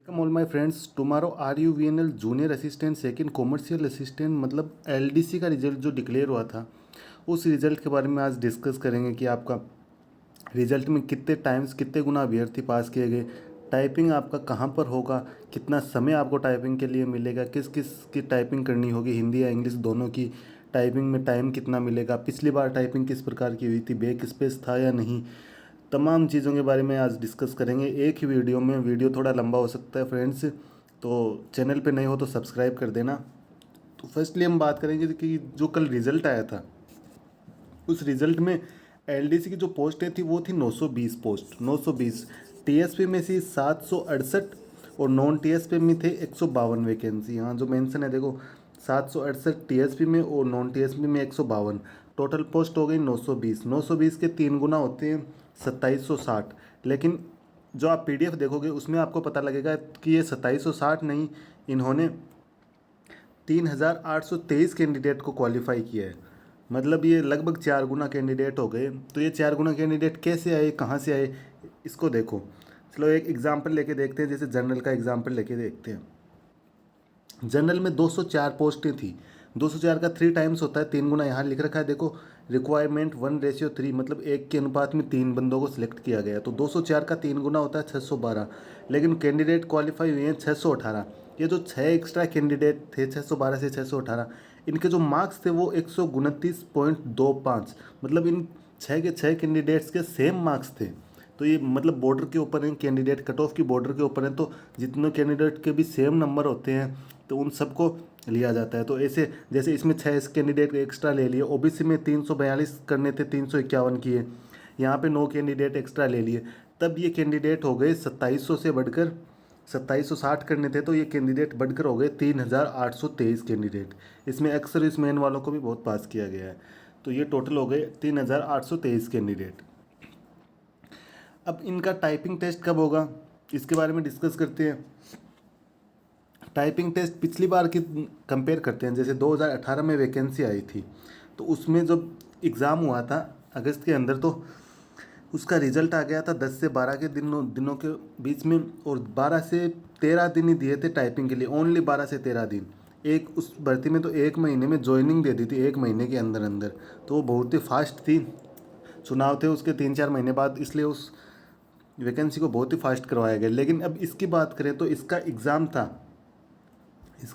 Welcome all my friends. Tomorrow RUVNL junior assistant second commercial assistant मतलब LDC का result जो declare हुआ था, उस रिजल्ट के बारे में आज डिस्कस करेंगे कि आपका रिजल्ट में कितने टाइम्स कितने गुना अभ्यर्थी पास किए गए, टाइपिंग आपका कहाँ पर होगा, कितना समय आपको टाइपिंग के लिए मिलेगा, किस किस की टाइपिंग करनी होगी, हिंदी या इंग्लिश दोनों की टाइपिंग में टाइम कितना मिलेगा, पिछली बार टाइपिंग किस प्रकार की हुई थी, बैक स्पेस था या नहीं, तमाम चीज़ों के बारे में आज डिस्कस करेंगे एक ही वीडियो में। वीडियो थोड़ा लंबा हो सकता है फ्रेंड्स, तो चैनल पे नए हो तो सब्सक्राइब कर देना। तो फर्स्टली हम बात करेंगे कि जो कल रिज़ल्ट आया था, उस रिज़ल्ट में LDC की जो पोस्टें थी वो थी 920 पोस्ट, 920। TSP में से 768 और नॉन TSP में थे 152 वैकेंसी। यहाँ जो मेंशन है देखो, 768 TSP में और नॉन TSP में 152। टोटल पोस्ट हो गई 920। 920 के 3 गुना होते हैं 2760। लेकिन जो आप PDF देखोगे उसमें आपको पता लगेगा कि ये 2760 नहीं, इन्होंने 3823 कैंडिडेट को क्वालिफाई किया है। मतलब ये लगभग 4 गुना कैंडिडेट हो गए। तो ये 4 गुना कैंडिडेट कैसे आए, कहाँ से आए, इसको देखो। चलो एक एग्जांपल लेके देखते हैं, जैसे जनरल का एग्जांपल लेके देखते हैं। जनरल में 204 पोस्टें थी। 204 का 3 टाइम्स होता है, 3 गुना। यहाँ लिख रखा है देखो, रिक्वायरमेंट 1:3, मतलब 1 के अनुपात में 3 बंदों को सिलेक्ट किया गया। तो 204 का 3 गुना होता है 612। लेकिन कैंडिडेट क्वालिफाई हुए हैं 618। ये जो 6 एक्स्ट्रा कैंडिडेट थे 612 से 618, इनके जो मार्क्स थे वो 129.25, मतलब इन 6 के 6 कैंडिडेट्स के सेम मार्क्स थे। तो ये मतलब बॉर्डर के ऊपर है, कैंडिडेट कट ऑफ की बॉर्डर के ऊपर है। तो जितने कैंडिडेट के भी सेम नंबर होते हैं तो उन सबको लिया जाता है। तो ऐसे जैसे इसमें 6 कैंडिडेट एक्स्ट्रा ले लिए, OBC में 342 करने थे, 351 किए, यहाँ पे 9 कैंडिडेट एक्स्ट्रा ले लिए, तब ये कैंडिडेट हो गए 2700 से बढ़कर 2760 करने थे, तो ये कैंडिडेट बढ़कर हो गए 3823 कैंडिडेट। इसमें एक्स सर्विसमैन वालों को भी बहुत पास किया गया है। तो ये टोटल हो गए 3823 कैंडिडेट। अब इनका टाइपिंग टेस्ट कब होगा, इसके बारे में डिस्कस करते हैं। टाइपिंग टेस्ट पिछली बार की कंपेयर करते हैं, जैसे 2018 में वैकेंसी आई थी, तो उसमें जब एग्ज़ाम हुआ था अगस्त के अंदर, तो उसका रिजल्ट आ गया था 10 से 12 के दिनों के बीच में, और 12 से 13 दिन ही दिए थे टाइपिंग के लिए, ओनली 12 से 13 दिन। एक उस भर्ती में तो 1 महीने में ज्वाइनिंग दे दी थी, 1 महीने के अंदर अंदर। तो वो बहुत ही फास्ट थी। चुनाव थे उसके 3-4 महीने बाद, इसलिए उस वैकेंसी को बहुत ही फास्ट करवाया गया। लेकिन अब इसकी बात करें तो इसका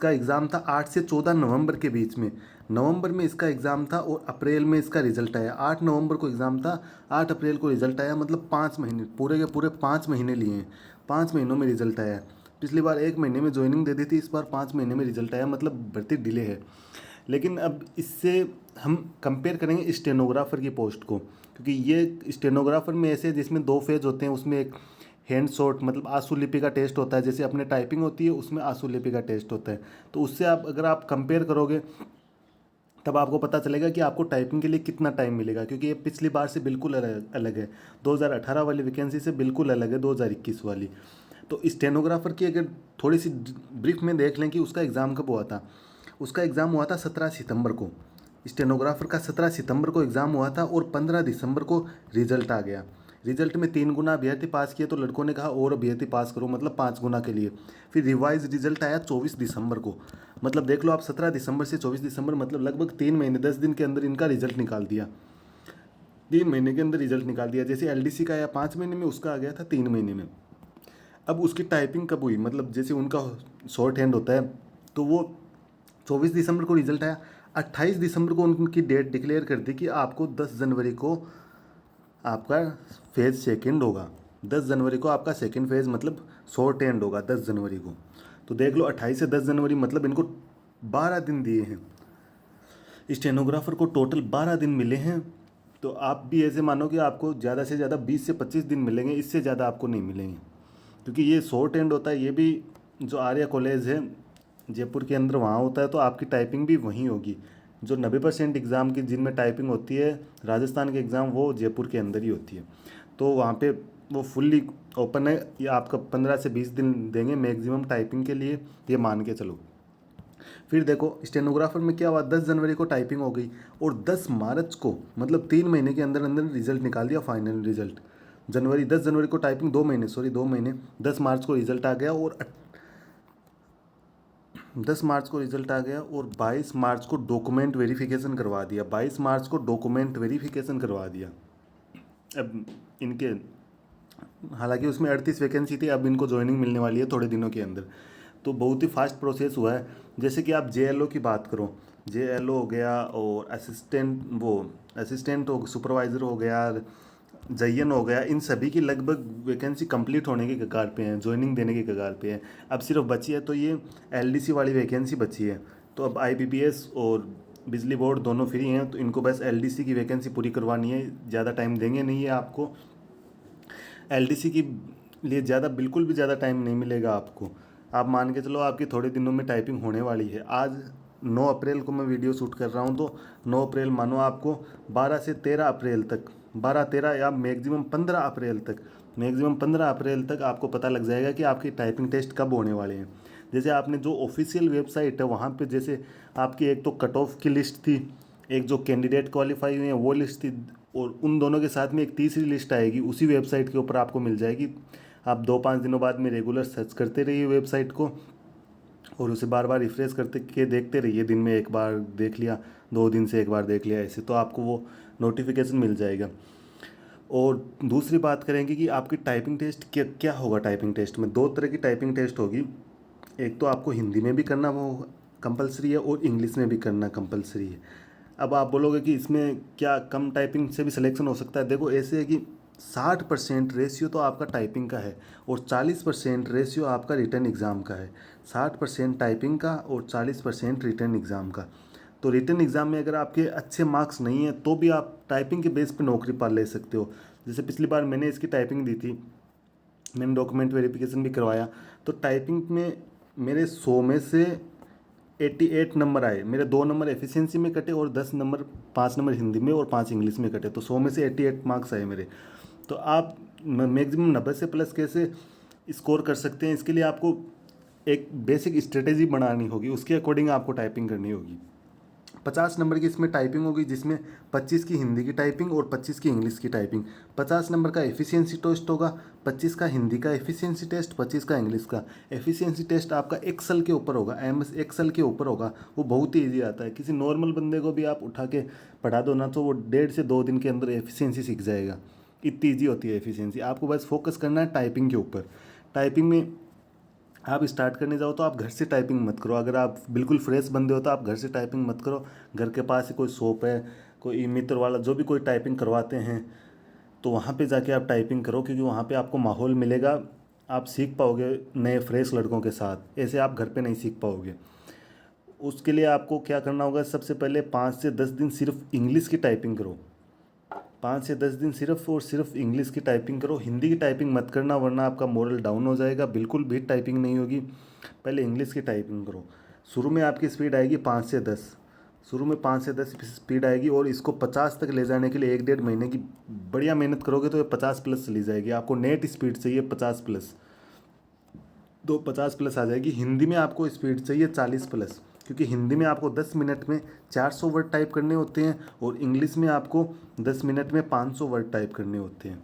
एग्ज़ाम था 8 से 14 नवंबर के बीच में। नवंबर में इसका एग्ज़ाम था और अप्रैल में इसका रिजल्ट आया। 8 नवंबर को एग्ज़ाम था, 8 अप्रैल को रिजल्ट आया, मतलब 5 महीने, पूरे के पूरे 5 महीने लिए हैं। 5 महीनों में रिजल्ट आया। पिछली बार 1 महीने में ज्वाइनिंग दे दी थी, इस बार 5 महीने में रिजल्ट आया, मतलब भर्ती डिले है। लेकिन अब इससे हम कंपेयर करेंगे स्टेनोग्राफर की पोस्ट को, क्योंकि ये स्टेनोग्राफर में ऐसे जिसमें 2 फेज होते हैं। उसमें एक हैंड शॉट मतलब आंसू लिपि का टेस्ट होता है, जैसे अपने टाइपिंग होती है उसमें आंसू लिपि का टेस्ट होता है। तो उससे आप अगर आप कंपेयर करोगे तब आपको पता चलेगा कि आपको टाइपिंग के लिए कितना टाइम मिलेगा, क्योंकि ये पिछली बार से बिल्कुल अलग अलग है। 2018 वाली वैकेंसी से बिल्कुल अलग है 2021 वाली। तो स्टेनोग्राफर की अगर थोड़ी सी ब्रीफ में देख लें कि उसका एग्ज़ाम कब हुआ था। उसका एग्ज़ाम हुआ था 17 सितंबर को। स्टेनोग्राफर का 17 सितंबर को एग्ज़ाम हुआ था और 15 दिसंबर को रिजल्ट आ गया। रिजल्ट में 3 गुना अभ्यर्थी पास किए, तो लड़कों ने कहा और अभ्यर्थी पास करो, मतलब 5 गुना के लिए। फिर रिवाइज रिजल्ट आया 24 दिसंबर को। मतलब देख लो आप, 17 दिसंबर से 24 दिसंबर, मतलब लगभग 3 महीने 10 दिन के अंदर इनका रिजल्ट निकाल दिया। 3 महीने के अंदर रिजल्ट निकाल दिया। जैसे LDC का आया 5 महीने में, उसका आ गया था 3 महीने में। अब उसकी टाइपिंग कब हुई, मतलब जैसे उनका शॉर्ट हैंड होता है, तो वो 24 दिसंबर को रिजल्ट आया। 28 दिसंबर को उनकी डेट डिक्लेयर कर दी कि आपको 10 जनवरी को आपका फेज़ सेकंड होगा। 10 जनवरी को आपका सेकंड फेज़ मतलब शॉर्ट हैंड होगा 10 जनवरी को। तो देख लो 28 से 10 जनवरी, मतलब इनको 12 दिन दिए हैं। स्टेनोग्राफर को टोटल 12 दिन मिले हैं। तो आप भी ऐसे मानो कि आपको ज़्यादा से ज़्यादा 20 से 25 दिन मिलेंगे, इससे ज़्यादा आपको नहीं मिलेंगे, क्योंकि ये शॉर्ट हैंड होता है। ये भी जो आर्या कॉलेज है जयपुर के अंदर, वहाँ होता है, तो आपकी टाइपिंग भी वहीं होगी। जो 90% एग्ज़ाम की जिनमें टाइपिंग होती है राजस्थान के एग्ज़ाम, वो जयपुर के अंदर ही होती है। तो वहाँ पे वो फुल्ली ओपन है। ये आपका 15 से 20 दिन देंगे मैक्सिमम टाइपिंग के लिए, ये मान के चलो। फिर देखो स्टेनोग्राफर में क्या हुआ, 10 जनवरी को टाइपिंग हो गई और 10 मार्च को, मतलब 3 महीने के अंदर अंदर रिजल्ट निकाल दिया, फाइनल रिजल्ट। 10 जनवरी को टाइपिंग, 2 महीने, 2 महीने, 10 मार्च को रिजल्ट आ गया और 10 मार्च को रिज़ल्ट आ गया और 22 मार्च को डॉक्यूमेंट वेरिफिकेशन करवा दिया। 22 मार्च को डॉक्यूमेंट वेरिफिकेशन करवा दिया। अब इनके, हालांकि उसमें 38 वैकेंसी थी, अब इनको ज्वाइनिंग मिलने वाली है थोड़े दिनों के अंदर। तो बहुत ही फास्ट प्रोसेस हुआ है। जैसे कि आप JLO की बात करो, JLO हो गया, और असिस्टेंट हो, सुपरवाइज़र हो गया, जयन हो गया, इन सभी की लगभग वैकेंसी कंप्लीट होने के कगार पे हैं, ज्वाइनिंग देने के कगार पे है। अब सिर्फ बची है तो ये LDC वाली वैकेंसी बची है। तो अब IBPS और बिजली बोर्ड दोनों फ्री हैं, तो इनको बस LDC की वैकेंसी पूरी करवानी है। ज़्यादा टाइम देंगे नहीं है आपको, LDC के लिए ज़्यादा, बिल्कुल भी ज़्यादा टाइम नहीं मिलेगा आपको। आप मान के चलो आपकी थोड़े दिनों में टाइपिंग होने वाली है। आज 9 अप्रैल को मैं वीडियो शूट कर रहा हूँ, तो 9 अप्रैल मानो आपको 12 से 13 अप्रैल तक, 12-13 या मैक्सिमम 15 अप्रैल तक आपको पता लग जाएगा कि आपकी टाइपिंग टेस्ट कब होने वाले हैं। जैसे आपने जो ऑफिशियल वेबसाइट है वहाँ पे, जैसे आपकी एक तो कट ऑफ की लिस्ट थी, एक जो कैंडिडेट क्वालिफाई हुए हैं वो लिस्ट थी, और उन दोनों के साथ में एक तीसरी लिस्ट आएगी, उसी वेबसाइट के ऊपर आपको मिल जाएगी। आप 2-5 दिनों बाद में रेगुलर सर्च करते रहिए वेबसाइट को, और उसे बार बार रिफ्रेश करते के देखते रहिए। दिन में एक बार देख लिया, 2 दिन से एक बार देख लिया, ऐसे तो आपको वो नोटिफिकेशन मिल जाएगा। और दूसरी बात करेंगे कि आपकी टाइपिंग टेस्ट क्या क्या होगा। टाइपिंग टेस्ट में 2 तरह की टाइपिंग टेस्ट होगी। एक तो आपको हिंदी में भी करना वो कंपलसरी है, और इंग्लिश में भी करना कंपलसरी है। अब आप बोलोगे कि इसमें क्या कम टाइपिंग से भी सिलेक्शन हो सकता है। देखो ऐसे है कि 60% रेशियो तो आपका टाइपिंग का है, और 40% रेशियो आपका रिटर्न एग्ज़ाम का है। 60% टाइपिंग का और 40% रिटर्न एग्ज़ाम का। तो रिटर्न एग्ज़ाम में अगर आपके अच्छे मार्क्स नहीं हैं तो भी आप टाइपिंग के बेस पे नौकरी पा ले सकते हो। जैसे पिछली बार मैंने इसकी टाइपिंग दी थी, मैंने डॉक्यूमेंट वेरिफिकेशन भी करवाया, तो टाइपिंग में मेरे 100 में से 88 नंबर आए। मेरे 2 नंबर एफिशिएंसी में कटे, और 10 नंबर, 5 नंबर हिंदी में और 5 इंग्लिश में कटे, तो 100 में से 88 मार्क्स आए मेरे। तो आप मैक्सिमम 90 से प्लस कैसे स्कोर कर सकते हैं, इसके लिए आपको एक बेसिक स्ट्रेटेजी बनानी होगी, उसके अकॉर्डिंग आपको टाइपिंग करनी होगी। 50 नंबर की इसमें टाइपिंग होगी, जिसमें 25 की हिंदी की टाइपिंग और 25 की इंग्लिश की टाइपिंग। 50 नंबर का एफिशिएंसी टेस्ट होगा, 25 का हिंदी का एफिशिएंसी टेस्ट, 25 का इंग्लिश का। एफिशिएंसी टेस्ट आपका एक्सेल के ऊपर होगा, MS एक्सेल के ऊपर होगा। वो बहुत ही ईजी आता है, किसी नॉर्मल बंदे को भी आप उठा के पढ़ा दो ना, तो वो 1.5 से 2 दिन के अंदर एफिशिएंसी सीख जाएगा। इतनी ईजी होती है एफिशिएंसी। आपको बस फोकस करना है टाइपिंग के ऊपर। टाइपिंग में आप स्टार्ट करने जाओ तो आप घर से टाइपिंग मत करो। अगर आप बिल्कुल फ्रेश बंदे हो तो आप घर से टाइपिंग मत करो। घर के पास ही कोई शॉप है, कोई मित्र वाला जो भी कोई टाइपिंग करवाते हैं, तो वहाँ पे जाके आप टाइपिंग करो, क्योंकि वहाँ पे आपको माहौल मिलेगा, आप सीख पाओगे नए फ्रेश लड़कों के साथ। ऐसे आप घर पे नहीं सीख पाओगे। उसके लिए आपको क्या करना होगा, सबसे पहले 5 से 10 दिन सिर्फ इंग्लिश की टाइपिंग करो। 5 से 10 दिन सिर्फ और सिर्फ इंग्लिश की टाइपिंग करो, हिंदी की टाइपिंग मत करना, वरना आपका मोरल डाउन हो जाएगा, बिल्कुल भी टाइपिंग नहीं होगी। पहले इंग्लिश की टाइपिंग करो। शुरू में आपकी स्पीड आएगी 5 से 10, शुरू में 5 से 10 स्पीड आएगी, और इसको 50 तक ले जाने के लिए 1-1.5 महीने की बढ़िया मेहनत करोगे तो ये 50 प्लस चली जाएगी। आपको नेट स्पीड चाहिए 50 प्लस, तो 50 प्लस आ जाएगी। हिंदी में आपको स्पीड चाहिए 40 प्लस, क्योंकि हिंदी में आपको 10 मिनट में 400 वर्ड टाइप करने होते हैं, और इंग्लिश में आपको 10 मिनट में 500 वर्ड टाइप करने होते हैं।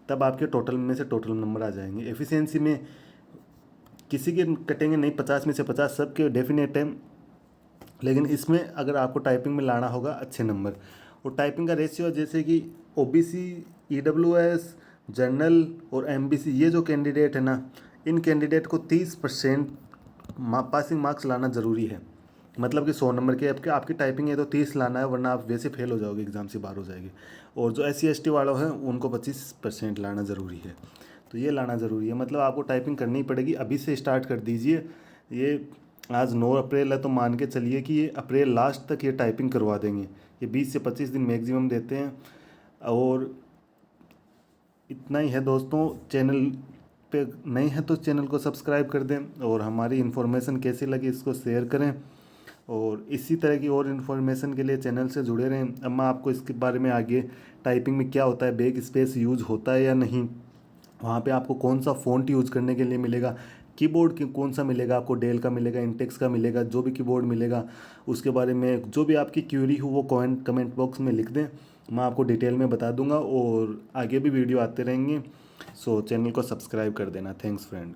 तब आपके टोटल में से टोटल नंबर आ जाएंगे। एफिशिएंसी में किसी के कटेंगे नहीं, 50 में से 50 सबके डेफिनेट है, लेकिन इसमें अगर आपको टाइपिंग में लाना होगा अच्छे नंबर। और टाइपिंग का रेशियो जैसे कि OBC, EWS, जनरल और MBC, ये जो कैंडिडेट है ना, इन कैंडिडेट को 30% पासिंग मार्क्स लाना ज़रूरी है। मतलब कि 100 नंबर के आपकी टाइपिंग है तो 30 लाना है, वरना आप वैसे फेल हो जाओगे, एग्ज़ाम से बाहर हो जाएगी। और जो SC ST वालों हैं उनको 25% लाना ज़रूरी है। तो ये लाना ज़रूरी है, मतलब आपको टाइपिंग करनी ही पड़ेगी। अभी से स्टार्ट कर दीजिए। ये आज 9 अप्रैल है, तो मान के चलिए कि ये अप्रैल लास्ट तक ये टाइपिंग करवा देंगे। ये 20 से 25 दिन मैक्सिमम देते हैं। और इतना ही है दोस्तों। चैनल पे नए हैं तो चैनल को सब्सक्राइब कर दें, और हमारी इन्फॉर्मेशन कैसी लगी इसको शेयर करें, और इसी तरह की और इन्फॉर्मेशन के लिए चैनल से जुड़े रहें। अब मैं आपको इसके बारे में आगे टाइपिंग में क्या होता है, बैक स्पेस यूज़ होता है या नहीं, वहाँ पे आपको कौन सा फ़ॉन्ट यूज़ करने के लिए मिलेगा, कीबोर्ड कौन सा मिलेगा आपको, डेल का मिलेगा, इंटेक्स का मिलेगा, जो भी कीबोर्ड मिलेगा उसके बारे में जो भी आपकी क्यूरी हो वो कमेंट बॉक्स में लिख दें, मैं आपको डिटेल में बता दूंगा। और आगे भी वीडियो आते रहेंगे। सो चैनल को सब्सक्राइब कर देना। Thanks friend.